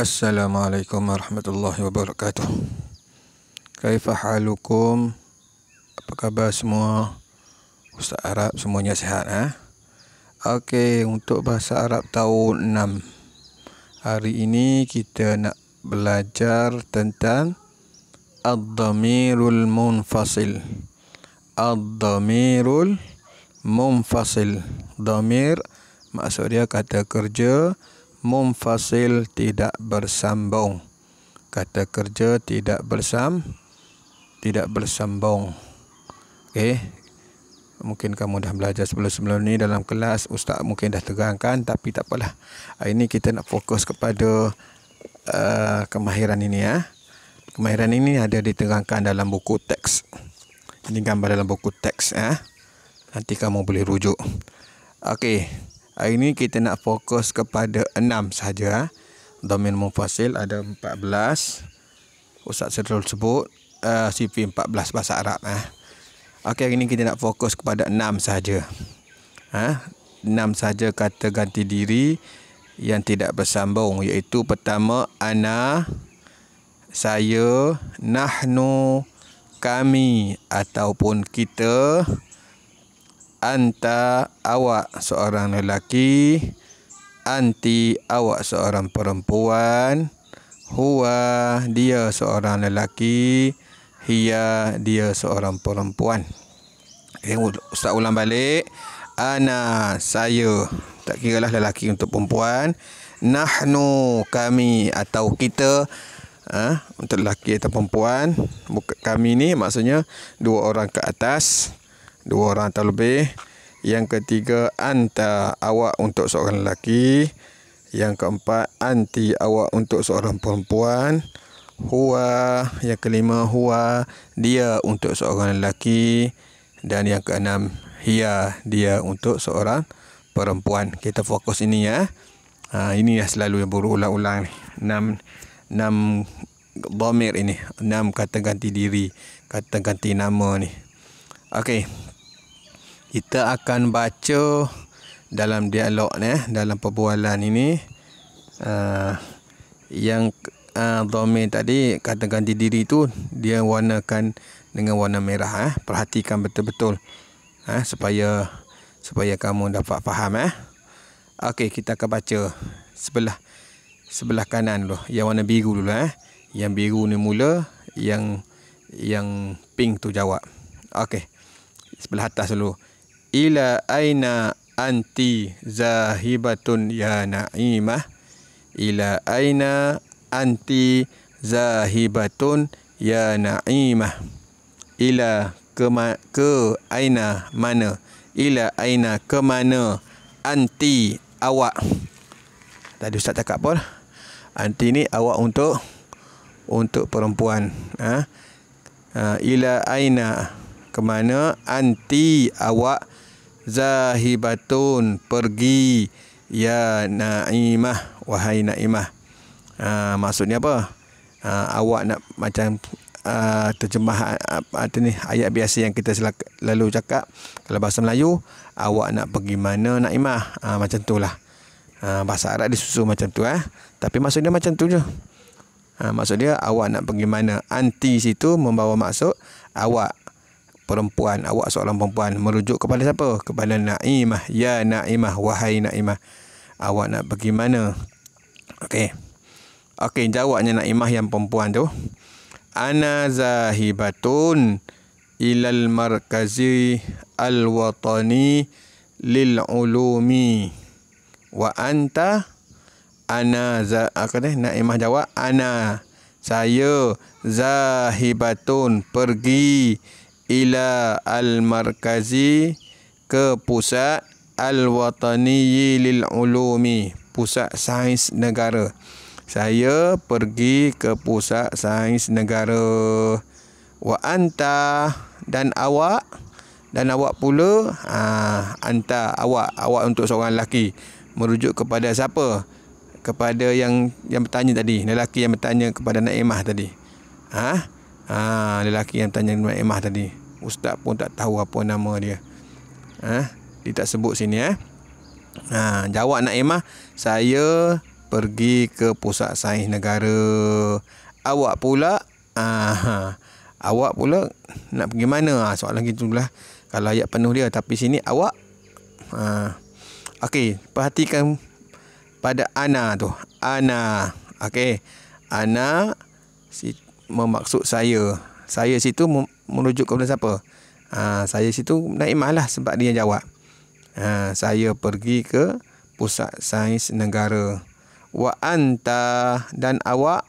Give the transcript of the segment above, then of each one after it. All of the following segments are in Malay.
Assalamualaikum warahmatullahi wabarakatuh. Kaifa halukum? Apa khabar semua? Ustaz Arab semuanya sihat Okey, untuk bahasa Arab tahun 6. Hari ini kita nak belajar tentang ad-dhamirul munfasil. Ad-dhamirul munfasil. Dhamir maksud dia kata kerja, munfasil tidak bersambung. Kata kerja tidak bersambung. Okey. Mungkin kamu dah belajar sebelum-sebelum ni dalam kelas, ustaz mungkin dah terangkan, tapi tak apalah. Hari ini kita nak fokus kepada kemahiran ini Kemahiran ini ada diterangkan dalam buku teks. Ini gambar dalam buku teks Nanti kamu boleh rujuk. Okey. Hari ini kita nak fokus kepada 6 sahaja. Dhamir munfasil ada 14. Ustaz Sedrul sebut CV 14 bahasa Arab Okey, hari ini kita nak fokus kepada 6 sahaja. 6 sahaja kata ganti diri yang tidak bersambung, iaitu pertama ana, saya, nahnu, kami ataupun kita, anta, awak seorang lelaki, anti, awak seorang perempuan, huwa, dia seorang lelaki, hiya, dia seorang perempuan. Ustaz ulang balik. Ana, saya, tak kira lah lelaki untuk perempuan. Nahnu, kami atau kita, untuk lelaki atau perempuan. Kami ni maksudnya 2 orang ke atas, 2 orang atau lebih. Yang ketiga, anta, awak untuk seorang lelaki. Yang keempat, anti, awak untuk seorang perempuan. Huwa, yang kelima, huwa, dia untuk seorang lelaki. Dan yang keenam, hiya, dia untuk seorang perempuan. Kita fokus ini ini yang selalu yang berulang-ulang ni. 6 dhamir ini, 6 kata ganti diri, kata ganti nama ni. Okey. Kita akan baca dalam dialog dalam perbualan ini yang dhamir tadi, kata ganti diri tu dia warnakan dengan warna merah Perhatikan betul-betul supaya kamu dapat faham Okey, kita akan baca sebelah kanan dulu, yang warna biru dulu Yang biru ni mula, yang pink tu jawab. Okey. Sebelah atas dulu. Ila aina anti zahibatun ya Naimah. Ila aina anti zahibatun ya Naimah. Ila ke aina, mana. Ila aina, ke mana. Anti, awak. Tadi ustaz cakap apa? Anti ni awak untuk perempuan. Ila aina, ke mana. Anti, awak. Zahibatun, pergi. Ya Naimah, wahai Naimah. Maksudnya apa? Awak nak macam terjemah ayat biasa yang kita lalu cakap. Kalau bahasa Melayu, awak nak pergi mana Naimah? Macam tu lah. Bahasa Arab disusun macam tu Tapi maksud dia macam tu je. Maksud dia awak nak pergi mana. Anti situ membawa maksud awak perempuan, awak seorang perempuan, merujuk kepada siapa? Kepada Naimah. Ya Naimah, wahai Naimah, awak nak pergi mana? Okey, jawabnya Naimah yang perempuan tu. Ana zahibatun ilal markazi al-watani lil ulumi. Wa anta? Naimah jawab, ana, saya, zahibatun, pergi, ila al-markazi, ke pusat, al-watani lil ulumi, pusat sains negara. Saya pergi ke pusat sains negara. Wa anta, dan awak. Dan awak pula, anta, awak untuk seorang lelaki. Merujuk kepada siapa? Kepada yang bertanya tadi, lelaki yang bertanya kepada Naimah tadi. Lelaki yang bertanya Naimah tadi. Ustaz pun tak tahu apa nama dia. Dia tak sebut sini Jawab Naimah, saya pergi ke pusat sains negara. Awak pula awak pula nak pergi mana? Soalan gitulah kalau ayat penuh dia, tapi sini awak. Okey, perhatikan pada ana tu. Ana. Okey. Ana memaksud saya. Saya situ merujuk kepada siapa? Saya situ Naimah lah sebab dia jawab. Saya pergi ke pusat sains negara. Wa anta, dan awak.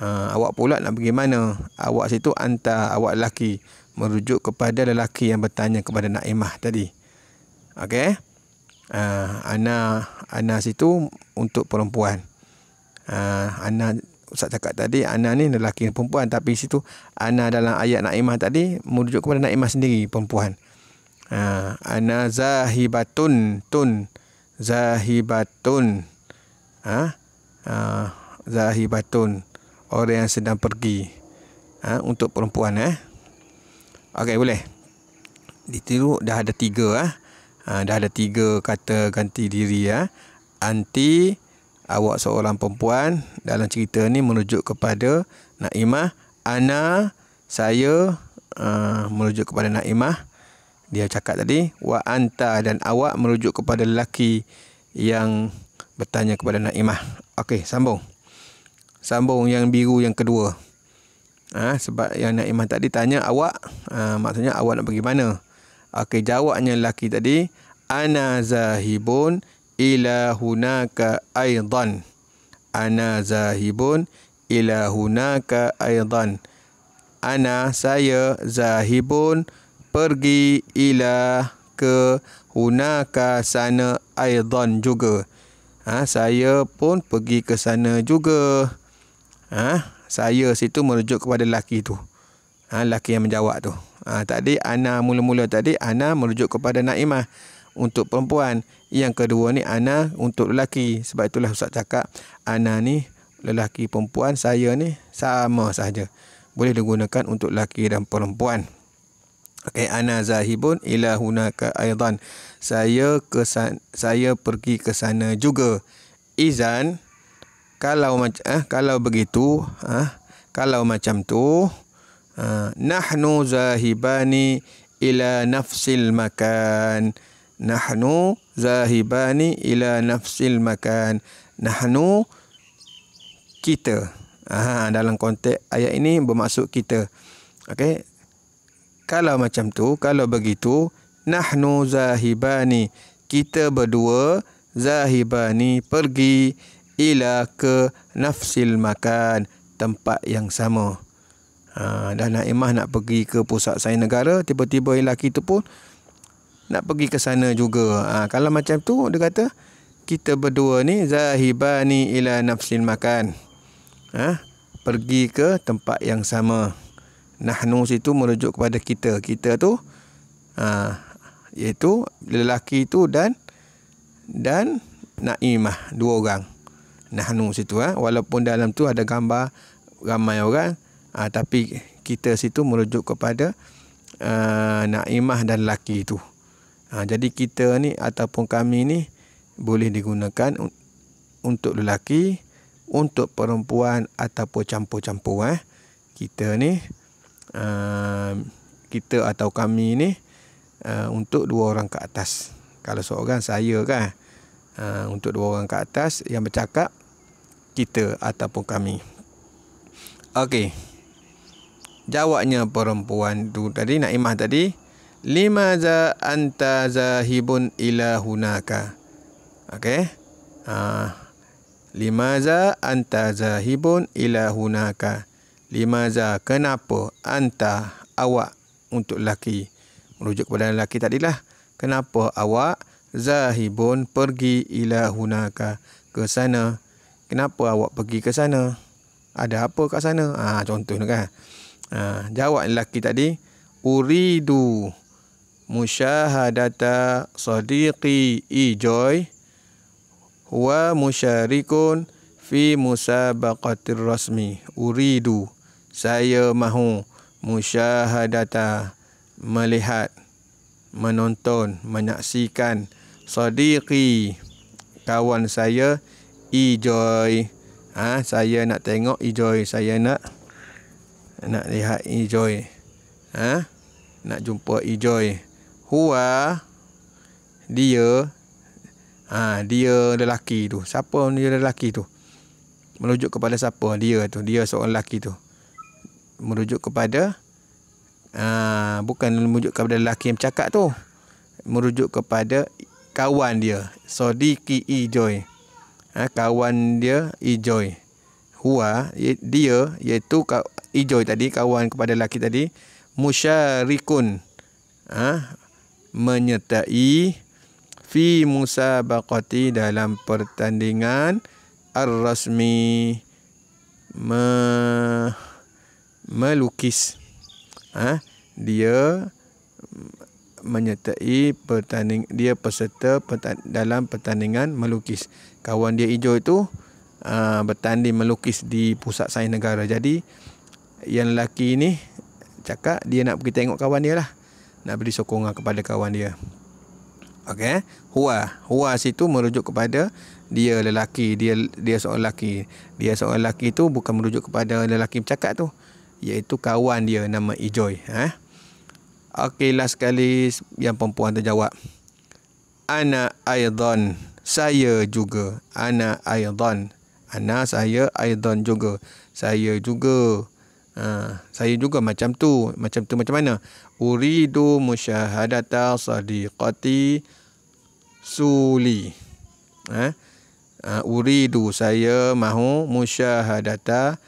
Awak pula nak pergi mana? Awak situ anta, awak lelaki, merujuk kepada lelaki yang bertanya kepada Naimah tadi. Okey. Ana situ untuk perempuan. Ana, Ustaz cakap tadi ana ni lelaki dan perempuan, tapi situ ana dalam ayat Naimah tadi merujuk kepada Naimah sendiri, perempuan. Ana zahibatun, zahibatun. Zahibatun, orang yang sedang pergi. Untuk perempuan. Okey, boleh. Ditiru dah ada 3. Dah ada 3 kata ganti diri. Anti, awak seorang perempuan. Dalam cerita ni merujuk kepada Naimah. Ana, saya, merujuk kepada Naimah. Dia cakap tadi. Wa anta, dan awak merujuk kepada lelaki yang bertanya kepada Naimah. Okey, sambung. Sambung yang biru yang kedua. Sebab yang Naimah tadi tanya awak, maksudnya awak nak pergi mana? Okey, jawabnya lelaki tadi. Ana zahibun ila hunaka aidan. Ana zahibun ila hunaka aidan. Ana, saya, zahibun, pergi, ila, ke, hunaka, sana, aidan, juga. Saya pun pergi ke sana juga. Saya situ merujuk kepada lelaki tu. Lelaki yang menjawab tu. Tadi ana, mula-mula tadi ana merujuk kepada Naimah untuk perempuan. Yang kedua ni ana untuk lelaki. Sebab itulah Ustaz cakap ana ni lelaki perempuan, saya ni sama sahaja. Boleh digunakan untuk lelaki dan perempuan. Okey, ana zahibun ila hunaka aidan. Saya pergi ke sana juga. Izan, kalau begitu, kalau macam tu, nahnu zahibani ila nafsil makan. Nahnu zahibani ila nafsil makan. Nahnu, kita. Dalam konteks ayat ini bermaksud kita. Okey. Kalau macam tu, kalau begitu, nahnu zahibani, kita berdua, zahibani, pergi, ila, ke, nafsil makan, tempat yang sama. Dan Naimah nak pergi ke pusat sains negara, tiba-tiba lelaki tu pun nak pergi ke sana juga. Kalau macam tu, dia kata kita berdua ni zahibani ila nafsil makan. Pergi ke tempat yang sama. Nahnu situ merujuk kepada kita. Kita tu iaitu lelaki tu dan Naimah, 2 orang. Nahnu situ, walaupun dalam tu ada gambar ramai orang, tapi kita situ merujuk kepada Naimah dan lelaki tu. Jadi kita ni ataupun kami ni boleh digunakan untuk lelaki, untuk perempuan ataupun campur-campur. Kita ni, kita atau kami ni untuk 2 orang ke atas. Kalau seorang saya kan, untuk 2 orang ke atas yang bercakap kita ataupun kami. Okey. Jawabnya perempuan tu tadi, Naimah tadi, limaza anta zahibun ila hunaka. Okey. Limaza anta zahibun ila hunaka. Limaza, kenapa, anta, awak, untuk lelaki, merujuk kepada lelaki tadilah. Kenapa awak zahibun, pergi, ila hunaka, ke sana. Kenapa awak pergi ke sana? Ada apa kat sana? Contohnya kan. Jawab lelaki tadi, uridu musyahadata sadiqi Ijoy wa musyarikun fi musabaqatir rasmi. Uridu, saya mahu, musyahadata, melihat, menonton, menyaksikan, sadiqi, kawan saya, Ijoy. Saya nak tengok Ijoy. Saya nak lihat Ijoy. Nak jumpa Ijoy. Huwa, dia. Dia lelaki tu. Siapa dia lelaki tu? Merujuk kepada siapa? Dia tu. Dia seorang lelaki tu. Merujuk kepada bukan merujuk kepada lelaki yang bercakap tu. Merujuk kepada kawan dia. Sodiki Ijoy. Kawan dia Ijoy. Huwa, dia, iaitu Ijoy tadi, kawan kepada lelaki tadi. Musyarikun, menyertai fi musabaqati, dalam pertandingan ar-rasmi, melukis. Dia menyertai dia peserta dalam pertandingan melukis. Kawan dia Ijoy itu bertanding melukis di Pusat Sains Negara. Jadi yang lelaki ni cakap dia nak pergi tengok kawan dia lah, nak beri sokongan kepada kawan dia. Okey, huwa situ merujuk kepada dia lelaki, dia seorang lelaki. Dia seorang lelaki tu bukan merujuk kepada lelaki bercakap tu, iaitu kawan dia nama Ijoy. Okey, last sekali yang perempuan terjawab. Ana aidan, saya juga. Ana aidan. Ana, saya, aidan juga. Saya juga. Saya juga macam tu. Macam tu macam mana? Uridu musyahadata sadiqati Suli. Uridu, saya mahu, musyahadata,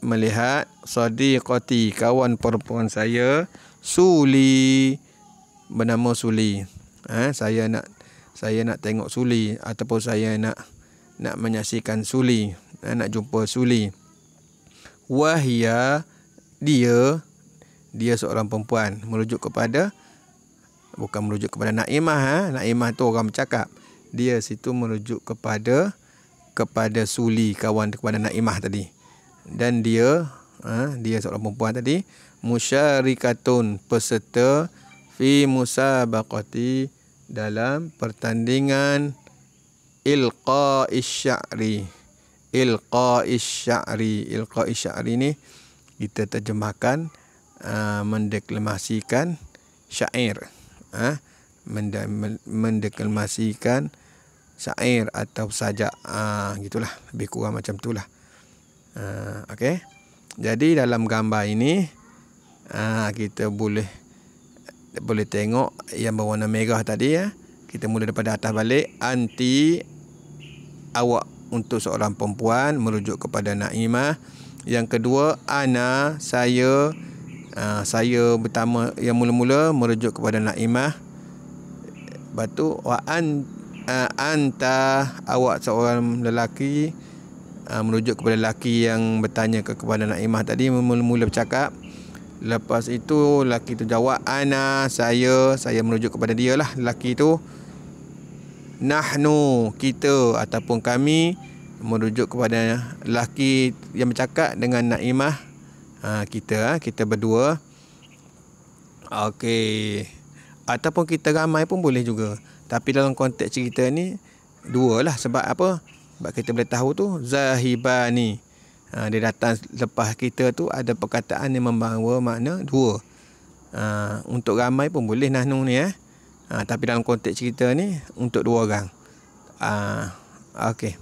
melihat, sadiqati, kawan perempuan saya, Suli, bernama Suli. Saya nak tengok Suli, ataupun saya nak menyaksikan Suli, nak jumpa Suli. Wahia, dia seorang perempuan. Bukan merujuk kepada Naimah. Naimah tu orang bercakap. Dia situ merujuk kepada Suli, kawan kepada Naimah tadi. Dan dia seorang perempuan tadi, musyarikatun, peserta, fi musabaqati, dalam pertandingan ilqa'is sya'ri. Ilqa'is sya'ri ni kita terjemahkan mendeklamasikan syair. Mendeklamasikan syair atau sajak. Gitulah, lebih kurang macam itulah. Okey. Jadi dalam gambar ini kita boleh tengok yang berwarna merah tadi. Kita mula daripada atas balik. Anti, awak, untuk seorang perempuan, merujuk kepada Naimah. Yang kedua, ana, saya. Saya pertama yang mula-mula merujuk kepada Naimah. Lepas tu anta, awak seorang lelaki, merujuk kepada lelaki yang bertanya kepada Naimah tadi, mula-mula bercakap. Lepas itu lelaki tu jawab, ana, saya merujuk kepada dia lah, lelaki tu. Nahnu, kita ataupun kami, merujuk kepada lelaki yang bercakap dengan Naimah. Kita berdua. Okey. Ataupun kita ramai pun boleh juga. Tapi dalam konteks cerita ni, dua lah. Sebab apa? Sebab kita boleh tahu tu Zahibani. Dia datang lepas kita tu, ada perkataan yang membawa makna dua. Untuk ramai pun boleh nahnu ni. Tapi dalam konteks cerita ni, untuk dua orang. Okey.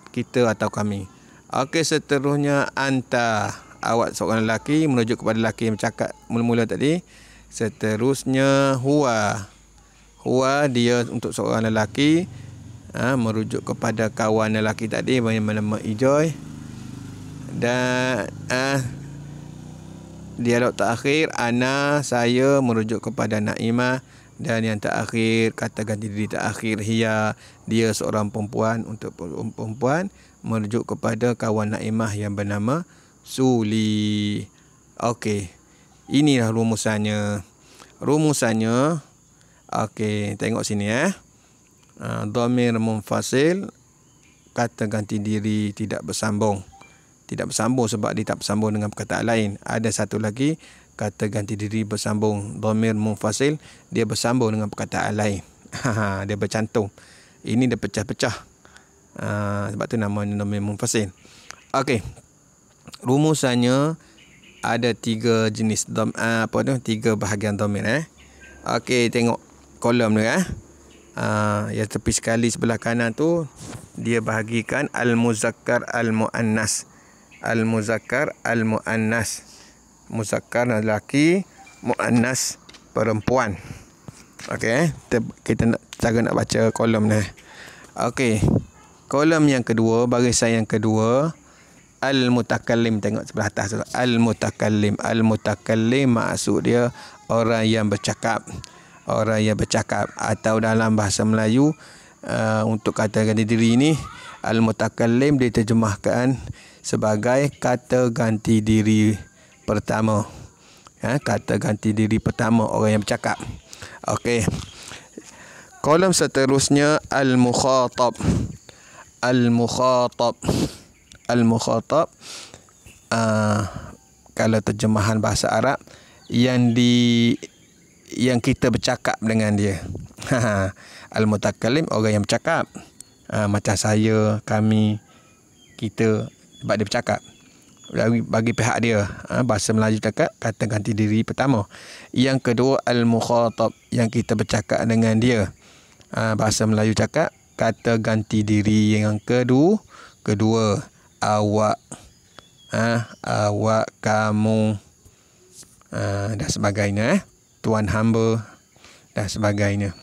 Kita atau kami. Okey, seterusnya anta, awak seorang lelaki, merujuk kepada lelaki yang bercakap mula-mula tadi. Seterusnya huwa, dia untuk seorang lelaki, merujuk kepada kawan lelaki tadi yang bernama Ijoy. Dan dialog terakhir, ana, saya, merujuk kepada Naimah. Dan yang terakhir, kata ganti diri terakhir, hiya, dia seorang perempuan, untuk perempuan, merujuk kepada kawan Naimah yang bernama Suli. Okey, inilah rumusannya. Okey, tengok sini dhamir munfasil, kata ganti diri tidak bersambung. Tidak bersambung sebab dia tak bersambung dengan perkataan lain. Ada satu lagi, kata ganti diri bersambung. Dhamir munfasil, dia bersambung dengan perkataan lain. Dia bercantum. Ini dia pecah-pecah. Sebab tu nama dhamir munfasil. Okey. Rumusannya ada 3 jenis tiga bahagian dhamir. Okey, tengok kolom ni yang tepi sekali sebelah kanan tu dia bahagikan al-muzakkar al-muannas. Al-muzakkar al-muannas. Muzakkar lelaki, muannas perempuan. Okey, kita nak cara nak baca kolom ni. Okey. Kolom yang kedua, barisan yang kedua, al-mutakallim. Tengok sebelah atas tu. Al-mutakallim. Al-mutakallim maksud dia orang yang bercakap. Orang yang bercakap, atau dalam bahasa Melayu untuk kata ganti diri ni, al-mutakallim diterjemahkan sebagai kata ganti diri pertama. Kata ganti diri pertama orang yang bercakap. Okey. Kolom seterusnya al-mukhatab. Al-mukhatab. Al-mukhatab kalau terjemahan bahasa Arab yang kita bercakap dengan dia. Al-mutakallim orang yang bercakap. Macam saya, kami, kita, sebab dia bercakap. Bagi pihak dia, bahasa Melayu cakap kata ganti diri pertama. Yang kedua al-mukhatab, yang kita bercakap dengan dia. Bahasa Melayu cakap kata ganti diri yang kedua. Awak, awak, kamu, dan sebagainya. Tuan hamba dan sebagainya.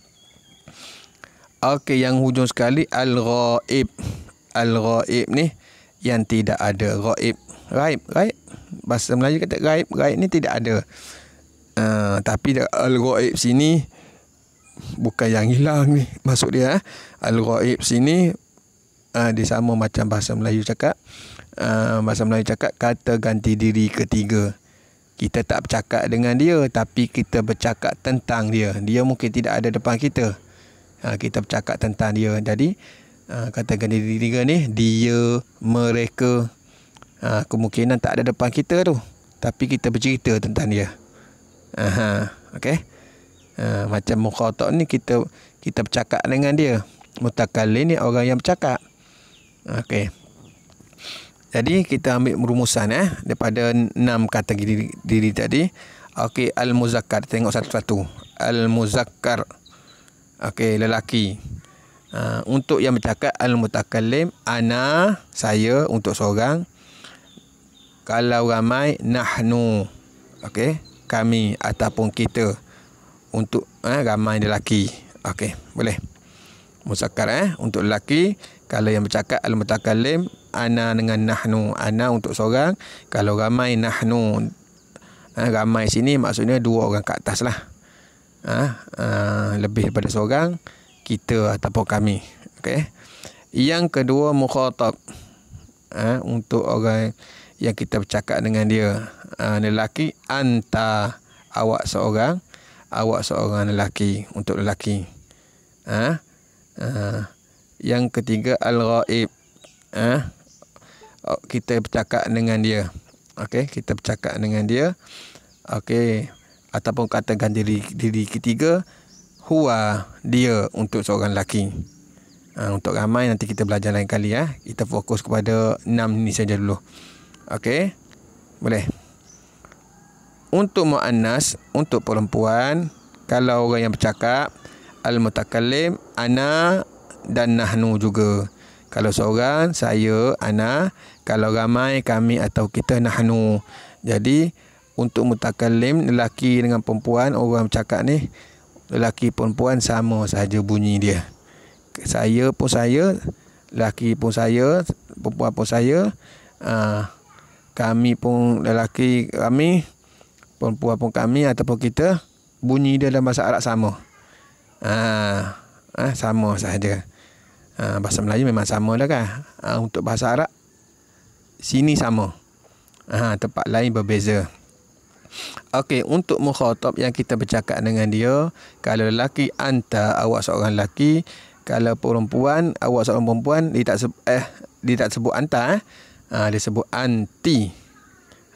Okey, yang hujung sekali al-ghaib. Al-ghaib ni yang tidak ada. Ghaib. Ghaib. Bahasa Melayu kata ghaib. Ghaib ni tidak ada. Tapi al-ghaib sini bukan yang hilang ni. Maksud dia al-ghaib sini dia sama macam bahasa Melayu cakap. Bahasa Melayu cakap kata ganti diri ketiga. Kita tak bercakap dengan dia, tapi kita bercakap tentang dia. Dia mungkin tidak ada depan kita. Kita bercakap tentang dia. Jadi kata ganti diri tiga ni, dia, mereka, kemungkinan tak ada depan kita tu, tapi kita bercerita tentang dia. Okey. Macam mukhatab ni kita bercakap dengan dia. Mutakallim ni orang yang bercakap. Okey. Jadi kita ambil rumusan daripada 6 kata diri tadi. Okey, al-muzakkar, tengok satu-satu. Al-muzakkar. Okey, lelaki. Untuk yang bercakap al-mutakallim, ana, saya, untuk seorang. Kalau ramai, nahnu. Okey, kami ataupun kita. Untuk ramai lelaki. Okey, boleh. Muzakkar untuk lelaki. Kalau yang bercakap al-mutakallim, ana dengan nahnu. Ana untuk seorang. Kalau ramai, nahnu. Ramai sini maksudnya 2 orang ke atas lah. Lebih daripada seorang, kita ataupun kami. Okey. Yang kedua mukhatab. Untuk orang yang kita bercakap dengan dia. Lelaki, anta, awak seorang. Awak seorang lelaki, untuk lelaki. Yang ketiga al-ghaib. Kita bercakap dengan dia. Okey, kita bercakap dengan dia. Okey, ataupun kata ganti diri ketiga, huwa, dia, untuk seorang lelaki. Untuk ramai nanti kita belajar lain kali. Kita fokus kepada 6 ni saja dulu. Okey, boleh. Untuk muannas, untuk perempuan, kalau orang yang bercakap al-mutakallim, ana dan nahnu juga. Kalau seorang, saya, ana. Kalau ramai, kami atau kita, nahnu. Jadi untuk mutakallim, lelaki dengan perempuan, orang bercakap ni, lelaki perempuan sama sahaja bunyi dia. Saya pun saya, lelaki pun saya, perempuan pun saya. Kami pun lelaki kami, perempuan pun kami ataupun kita, bunyi dia dalam bahasa Arab sama. Sama sahaja. Bahasa Melayu memang sama dah kan. Untuk bahasa Arab sini sama. Tempat lain berbeza. Okey, untuk mukhatab yang kita bercakap dengan dia, kalau lelaki, anta, awak seorang lelaki. Kalau perempuan, awak seorang perempuan, dia tak sebut anta, dia sebut anti.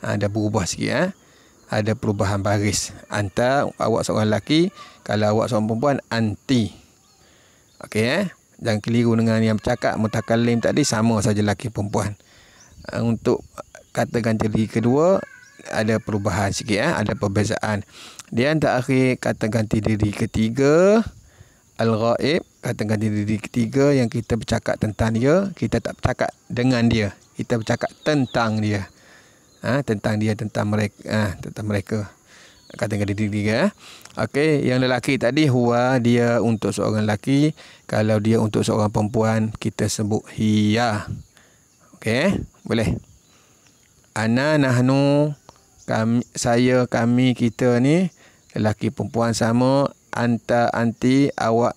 Ada berubah sikit. Ada perubahan baris. Anta, awak seorang lelaki. Kalau awak seorang perempuan, anti. Okey. Jangan keliru dengan yang bercakap mutakallim tadi, sama saja lelaki perempuan. Untuk kata ganti diri kedua ada perubahan sikit, ada perbezaan. Di antara akhir kata ganti diri ketiga al-ghaib, kata ganti diri ketiga yang kita bercakap tentang dia, kita tak bercakap dengan dia, kita bercakap tentang dia. Tentang dia, tentang mereka. Kata ganti diri tiga. Okey, yang lelaki tadi huwa, dia untuk seorang lelaki. Kalau dia untuk seorang perempuan, kita sebut hiya. Okey, boleh. Ana, nahnu, kami, saya, kami, kita ni lelaki perempuan sama. Anta, anti, awak.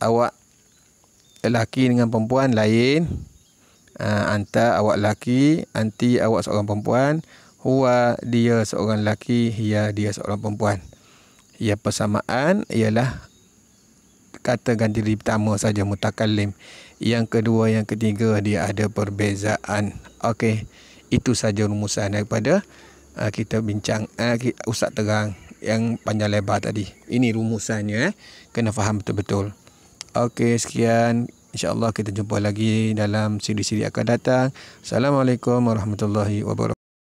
Awak lelaki dengan perempuan lain. Anta, awak lelaki. Anti, awak seorang perempuan. Huwa, dia seorang lelaki. Hiya, dia seorang perempuan. Ya, persamaan ialah kata ganti diri pertama saja, mutakallim. Yang kedua, yang ketiga, dia ada perbezaan. Okey, itu saja rumusan daripada kita bincang, Ustaz terang yang panjang lebar tadi. Ini rumusannya, kena faham betul-betul. Okey, sekian. InsyaAllah kita jumpa lagi dalam siri-siri akan datang. Assalamualaikum warahmatullahi wabarakatuh.